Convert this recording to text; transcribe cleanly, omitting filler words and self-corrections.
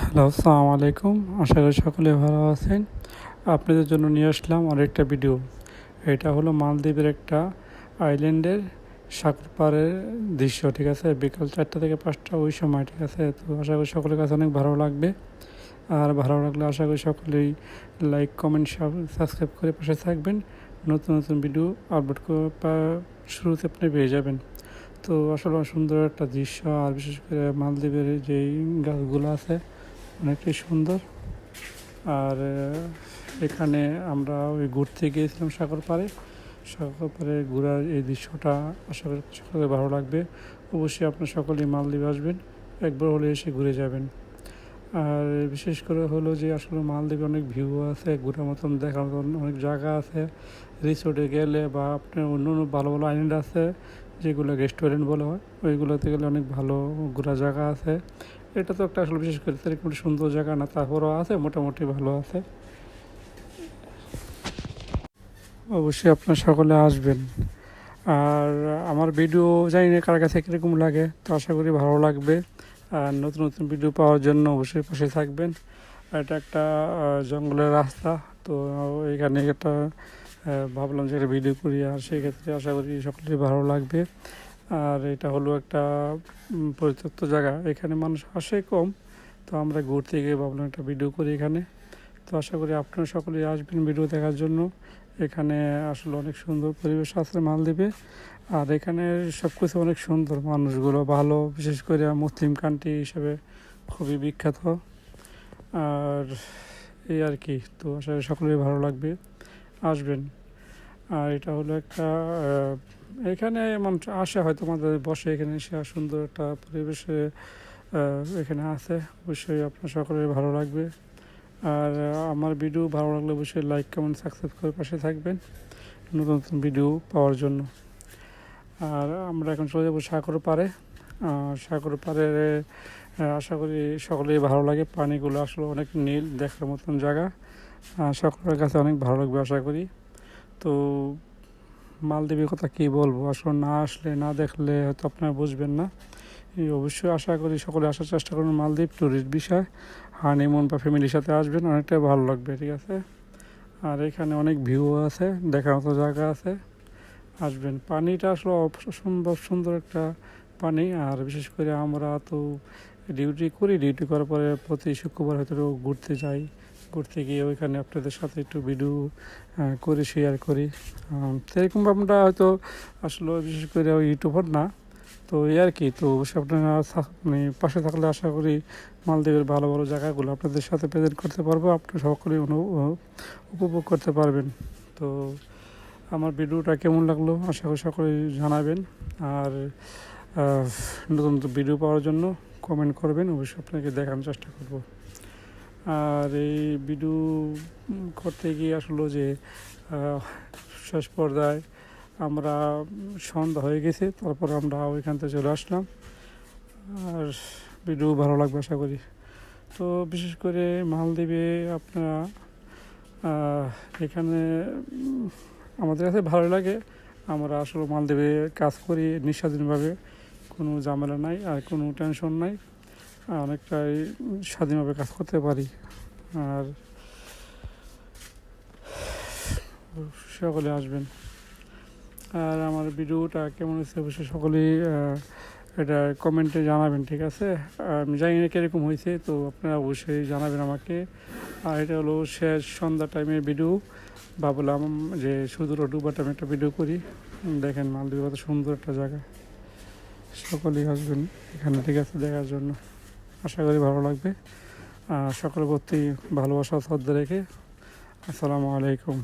Hello, আসসালামু আলাইকুম। আশা করি সকলে ভালো আছেন। আপনাদের জন্য নিয়ে আসলাম আরেকটা ভিডিও। এটা হলো মালদ্বীপের একটা আইল্যান্ডের সাগর পাড়ের দৃশ্য, ঠিক আছে? বিকাল 4টা থেকে 5টা ওই সময়, ঠিক আছে? তো আশা করি সকলের কাছে অনেক ভালো লাগবে। আর ভালো লাগলে আশা করি সকলেই লাইক, কমেন্ট, সাবস্ক্রাইব করে পাশে থাকবেন। নতুন নতুন ভিডিও আপলোড শুরুতে আপনি পেয়ে যাবেন। তো আসলে সুন্দর একটা দৃশ্য, আর বিশেষ করে মালদ্বীপের যেই গাছগুলো আছে অনেকটাই সুন্দর। আর এখানে আমরা ওই ঘুরতে গিয়েছিলাম সাগর পাড়ে ঘোরার এই দৃশ্যটা আশা করি সকলে ভালো লাগবে। অবশ্যই আপনার সকলেই মালদ্বীপ আসবেন, একবার হলে এসে ঘুরে যাবেন। আর বিশেষ করে হলো যে আসলে মালদ্বীপে অনেক ভিউ আছে, ঘোরার মতন দেখার মতন অনেক জায়গা আছে। রিসোর্টে গেলে বা আপনার অন্য অন্য ভালো ভালো আইল্যান্ড আছে যেগুলো রেস্টুরেন্ট বলা হয়, ওইগুলোতে গেলে অনেক ভালো ঘোরার জায়গা আছে। এটা তো একটা আসলে বিশেষ করে সেরকম সুন্দর জায়গা না, তারপরেও আছে, মোটামুটি ভালো আছে। অবশ্যই আপনার সকলে আসবেন। আর আমার ভিডিও জানি না কার কাছে কীরকম লাগে, তো আশা করি ভালো লাগবে। আর নতুন নতুন ভিডিও পাওয়ার জন্য অবশ্যই পাশে থাকবেন। এটা একটা জঙ্গলের রাস্তা, তো এখানে একটা ভাবলাম যে একটা ভিডিও করি, আর সেক্ষেত্রে আশা করি সকলের ভালো লাগবে। আর এটা হলো একটা পরিত্যক্ত জায়গা, এখানে মানুষ আসে কম, তো আমরা ঘুরতে গিয়ে ভাবলাম একটা ভিডিও করি এখানে। তো আশা করি আপনারা সকলেই আসবেন ভিডিও দেখার জন্য। এখানে আসলে অনেক সুন্দর পরিবেশ আছে মালদ্বীপে। আর এখানে সব কিছু অনেক সুন্দর, মানুষগুলো ভালো, বিশেষ করে মুসলিম কান্ট্রি হিসেবে খুবই বিখ্যাত। আর এই আর কি, তো আশা করি সকলেই ভালো লাগবে, আসবেন। আর এটা হলো একটা এখানে মানুষ আসে, হয়তো আমাদের বসে এখানে এসে সুন্দর একটা পরিবেশে এখানে আছে। অবশ্যই আপনার সকলের ভালো লাগবে। আর আমার ভিডিও ভালো লাগলে অবশ্যই লাইক, কমেন্ট, সাবস্ক্রাইব করে পাশে থাকবেন নতুন নতুন ভিডিও পাওয়ার জন্য। আর আমরা এখন চলে যাবো সাগর পাড়ে। সাগর পাড়ে আশা করি সকলেই ভালো লাগে, পানিগুলো আসলে অনেক নীল, দেখার মতন জায়গা। সকলের কাছে অনেক ভালো লাগবে আশা করি। তো মালদ্বীপের কথা কী বলবো, আসলে না আসলে না দেখলে হয়তো আপনারা বুঝবেন না। এই অবশ্যই আশা করি সকলে আসার চেষ্টা করুন। মালদ্বীপ ট্যুরিস্ট বিষয়, হানিমুন বা ফ্যামিলির সাথে আসবেন, অনেকটাই ভালো লাগবে, ঠিক আছে? আর এখানে অনেক ভিউ আছে, দেখার মতো জায়গা আছে, আসবেন। পানিটা আসলে অসম্ভব সুন্দর একটা পানি। আর বিশেষ করে আমরা তো ডিউটি করার পরে প্রতি শুক্রবার হয়তো ঘুরতে যাই, ঘুরতে গিয়ে ওইখানে আপনাদের সাথে একটু ভিডিও করি, শেয়ার করি। সেরকম আমরা হয়তো আসলে বিশেষ করে ইউটিউবার না, তো এই আর কি। তো অবশ্যই আপনারা মানে পাশে থাকলে আশা করি মালদ্বীপের ভালো ভালো জায়গাগুলো আপনাদের সাথে প্রেজেন্ট করতে পারবো, আপনারা সকলেই উপভোগ করতে পারবেন। তো আমার ভিডিওটা কেমন লাগলো আশা করি সকলেই জানাবেন। আর নতুন নতুন ভিডিও পাওয়ার জন্য কমেন্ট করবেন, অবশ্যই আপনাকে দেখানোর চেষ্টা করব। আর এই ভিডিও করতে গিয়ে আসলে যে শেষ পর্যায়ে আমরা সন্ধ্যা হয়ে গেছে, তারপর আমরা ওইখান থেকে চলে আসলাম। আর ভিডিও ভালো লাগবে আশা করি। তো বিশেষ করে মালদ্বীপে আপনারা এখানে আমাদের কাছে ভালো লাগে। আমরা আসলে মালদ্বীপে কাজ করি নিঃস্বাধীনভাবে, কোনো ঝামেলা নাই আর কোনো টেনশন নাই, অনেকটাই স্বাধীনভাবে কাজ করতে পারি। আর সকলে আসবেন। আর আমার ভিডিওটা কেমন হয়েছে অবশ্যই সকলেই এটা কমেন্টে জানাবেন, ঠিক আছে? আমি জানি না কীরকম হয়েছে, তো আপনারা অবশ্যই জানাবেন আমাকে। আর এটা হলো শেষ সন্ধ্যা টাইমের ভিডিও, ভাবলাম যে শুধু ডুবার টাইমে একটা ভিডিও করি। দেখেন মালদ্বীপ কত সুন্দর একটা জায়গা, সকলেই আসবেন এখানে, ঠিক আছে, দেখার জন্য। আশা করি ভালো লাগবে। সকলের প্রতি ভালোবাসা শ্রদ্ধা রেখে আসসালামু আলাইকুম।